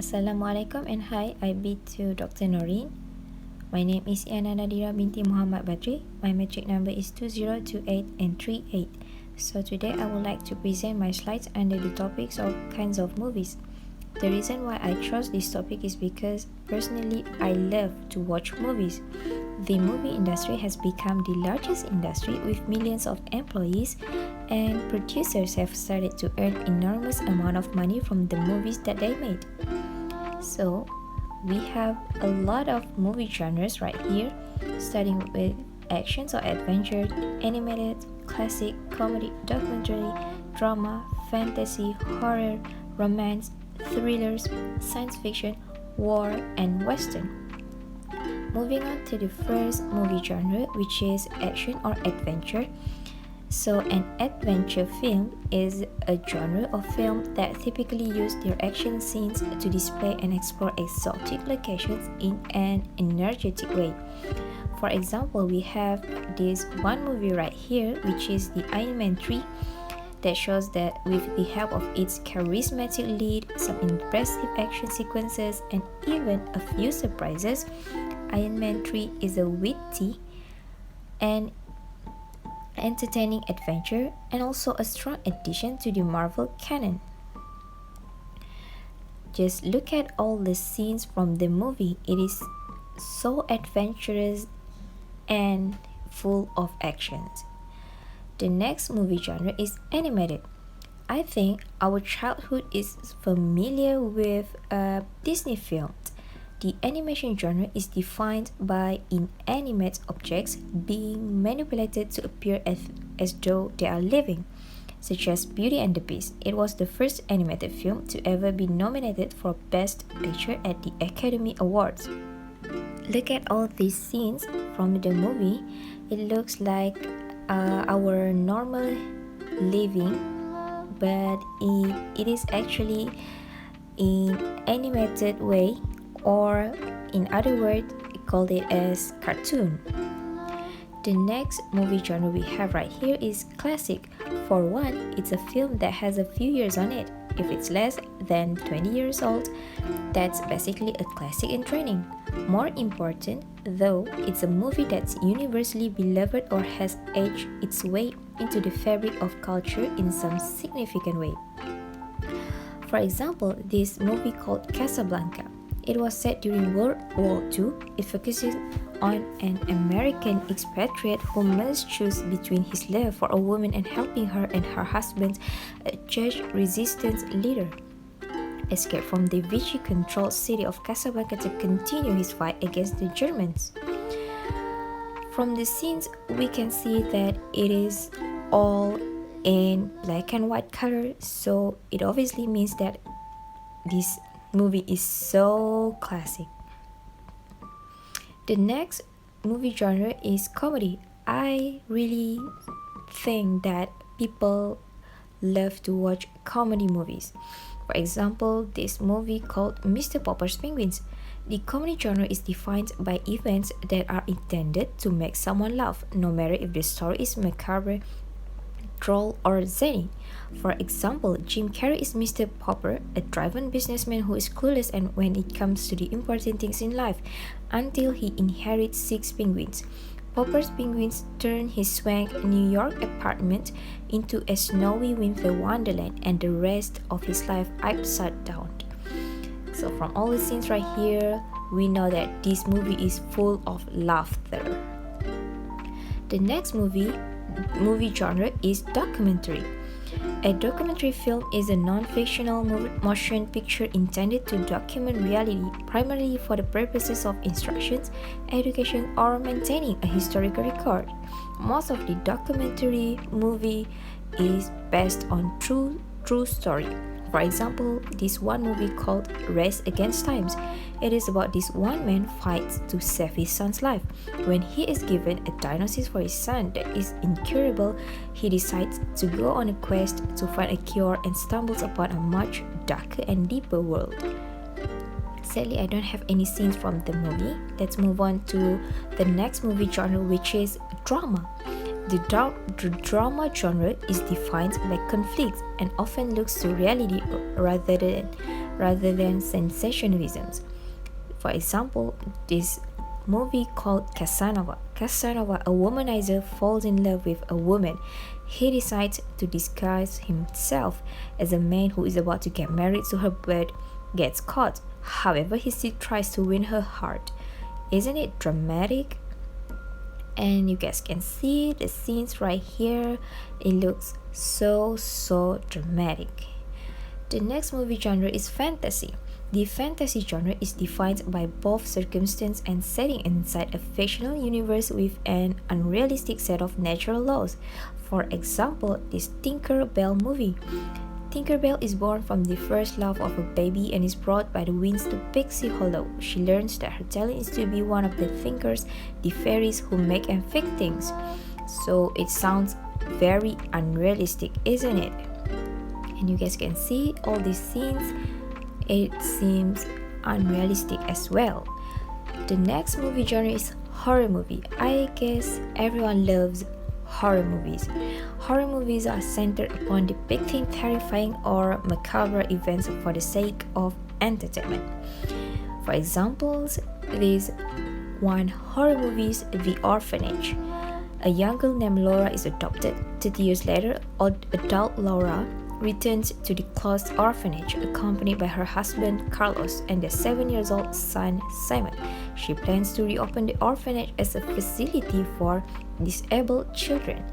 Assalamualaikum and hi, I be to Dr. Noreen. My name is Iana Nadira binti Muhammad Badri. My metric number is 2028 and 38. So today I would like to present my slides under the topics of kinds of movies. The reason why I chose this topic is because personally I love to watch movies. The movie industry has become the largest industry with millions of employees, and producers have started to earn enormous amount of money from the movies that they made. So we have a lot of movie genres right here, starting with actions or adventure, animated, classic, comedy, documentary, drama, fantasy, horror, romance, thrillers, science fiction, war, and western. Moving on to the first movie genre, which is action or adventure. So an adventure film is a genre of film that typically use their action scenes to display and explore exotic locations in an energetic way. For example, we have this one movie right here, which is the Iron Man 3, that shows that with the help of its charismatic lead, some impressive action sequences, and even a few surprises, Iron Man 3 is a witty and entertaining adventure and also a strong addition to the Marvel canon. Just look at all the scenes from the movie. It is so adventurous and full of actions. The next movie genre is animated. I think our childhood is familiar with Disney films. The animation genre is defined by inanimate objects being manipulated to appear as though they are living, such as Beauty and the Beast. It was the first animated film to ever be nominated for Best Picture at the Academy Awards. Look at all these scenes from the movie. It looks like our normal living, but it is actually in animated way, or in other words, we call it as cartoon. The next movie genre we have right here is classic. For one, it's a film that has a few years on it. If it's less than 20 years old, that's basically a classic in training. More important, though, it's a movie that's universally beloved or has aged its way into the fabric of culture in some significant way. For example, this movie called Casablanca. It was set during World War II. It focuses on an American expatriate who must choose between his love for a woman and helping her and her husband, a Jewish resistance leader, escape from the Vichy-controlled city of Casablanca to continue his fight against the Germans. From the scenes, we can see that it is all in black and white color, so it obviously means that this movie is so classic. The next movie genre is comedy. I really think that people love to watch comedy movies. For example, this movie called Mr. Popper's Penguins. The comedy genre is defined by events that are intended to make someone laugh, no matter if the story is macabre, droll, or zany. For example, Jim Carrey is Mr. Popper, a driven businessman who is clueless and when it comes to the important things in life, until he inherits 6 penguins. Popper's penguins turn his swank New York apartment into a snowy winter wonderland and the rest of his life upside down. So from all the scenes right here, we know that this movie is full of laughter. The next movie genre is documentary. A documentary film is a non-fictional motion picture intended to document reality, primarily for the purposes of instructions, education, or maintaining a historical record. Most of the documentary movie is based on true story. For example, this one movie called Race Against Times. It is about this one man fights to save his son's life. When he is given a diagnosis for his son that is incurable, he decides to go on a quest to find a cure and stumbles upon a much darker and deeper world. Sadly, I don't have any scenes from the movie. Let's move on to the next movie genre, which is drama. The drama genre is defined by conflict and often looks to reality rather than rather than sensationalism. For example, this movie called Casanova. Casanova, a womanizer, falls in love with a woman. He decides to disguise himself as a man who is about to get married to her but gets caught. However, he still tries to win her heart. Isn't it dramatic? And you guys can see the scenes right here. It looks so dramatic. The next movie genre is fantasy. The fantasy genre is defined by both circumstance and setting inside a fictional universe with an unrealistic set of natural laws. For example, this Tinker Bell movie. Tinker Bell is born from the first love of a baby and is brought by the winds to Pixie Hollow. She learns that her talent is to be one of the thinkers, the fairies who make and fix things. So it sounds very unrealistic, isn't it? And you guys can see all these scenes. It seems unrealistic as well. The next movie genre is horror movie. I guess everyone loves horror movies. Horror movies are centered upon depicting terrifying or macabre events for the sake of entertainment. For examples, there's one horror movie, The Orphanage. A young girl named Laura is adopted. 30 years later, adult Laura returns to the closed orphanage accompanied by her husband Carlos and their 7-year-old son Simon. She plans to reopen the orphanage as a facility for disabled children.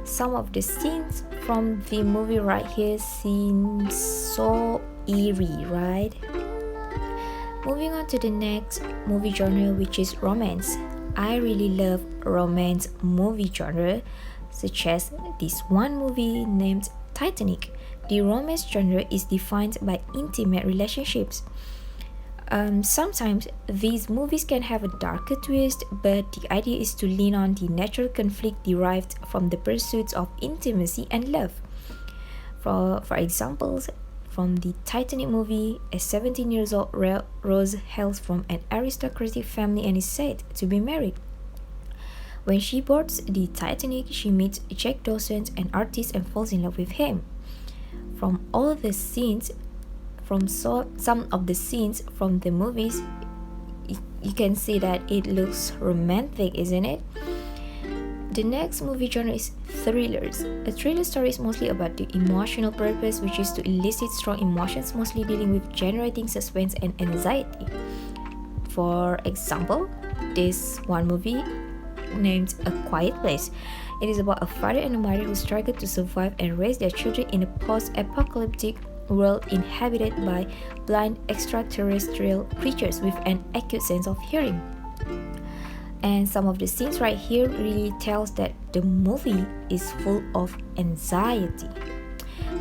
Some of the scenes from the movie right here seem so eerie, right? Moving on to the next movie genre, which is romance. I really love romance movie genre, such as this one movie named Titanic. The romance genre is defined by intimate relationships. Sometimes these movies can have a darker twist, but the idea is to lean on the natural conflict derived from the pursuits of intimacy and love. For examples, from the Titanic movie, a 17-year-old Rose hails from an aristocratic family and is said to be married. When she boards the Titanic, she meets Jack Dawson, an artist, and falls in love with him. From all the scenes, some of the scenes from the movies, you can see that it looks romantic, isn't it? The next movie genre is thrillers. A thriller story is mostly about the emotional purpose, which is to elicit strong emotions, mostly dealing with generating suspense and anxiety. For example, this one movie named A Quiet Place. It is about a father and a mother who struggle to survive and raise their children in a post-apocalyptic world inhabited by blind extraterrestrial creatures with an acute sense of hearing. And some of the scenes right here really tells that the movie is full of anxiety.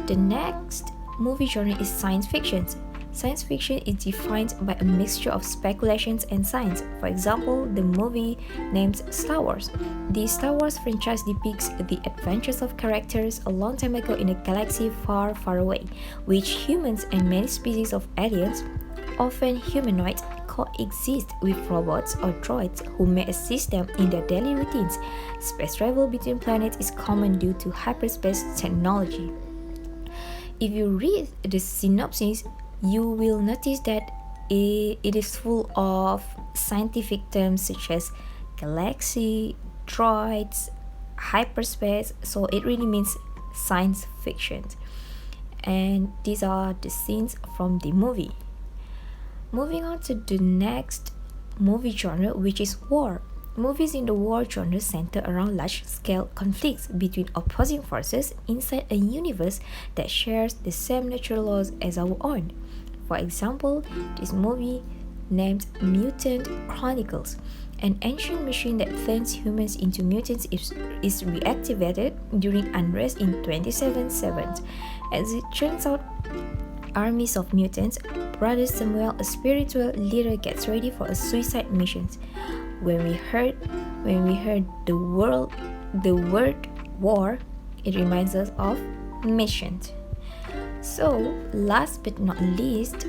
The next movie genre is science fiction. Science fiction is defined by a mixture of speculations and science. For example, the movie named Star Wars. The Star Wars franchise depicts the adventures of characters a long time ago in a galaxy far away, which humans and many species of aliens, often humanoid, coexist with robots or droids who may assist them in their daily routines. Space travel between planets is common due to hyperspace technology. If you read the synopsis, you will notice that it is full of scientific terms such as galaxy, droids, hyperspace, so it really means science fiction. And these are the scenes from the movie. Moving on to the next movie genre, which is war. Movies in the war genre center around large-scale conflicts between opposing forces inside a universe that shares the same natural laws as our own. For example, this movie named Mutant Chronicles. An ancient machine that turns humans into mutants is reactivated during unrest in 27/7. As it turns out, armies of mutants, Brother Samuel, a spiritual leader, gets ready for a suicide mission. When we heard the word war, it reminds us of missions. So, last but not least,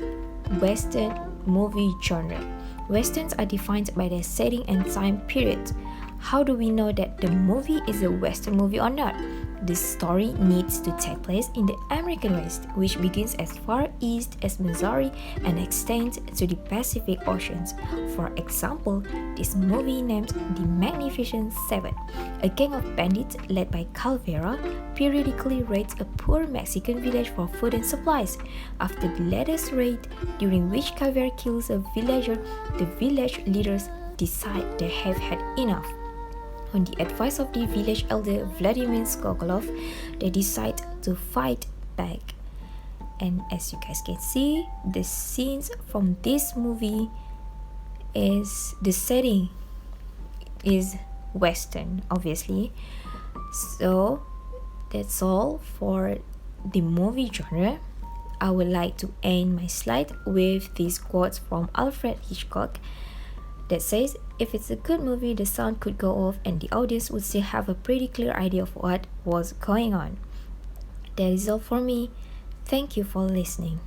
Western movie genre. Westerns are defined by their setting and time period. How do we know that the movie is a Western movie or not? The story needs to take place in the American West, which begins as far east as Missouri and extends to the Pacific Oceans. For example, this movie named The Magnificent Seven. A gang of bandits led by Calvera periodically raids a poor Mexican village for food and supplies. After the latest raid, during which Calvera kills a villager, the village leaders decide they have had enough. On the advice of the village elder Vladimir Skokolov, they decide to fight back. And as you guys can see, the scenes from this movie is the setting is Western, obviously. So that's all for the movie genre. I would like to end my slide with these quotes from Alfred Hitchcock that says, if it's a good movie, the sound could go off and the audience would still have a pretty clear idea of what was going on. That is all for me. Thank you for listening.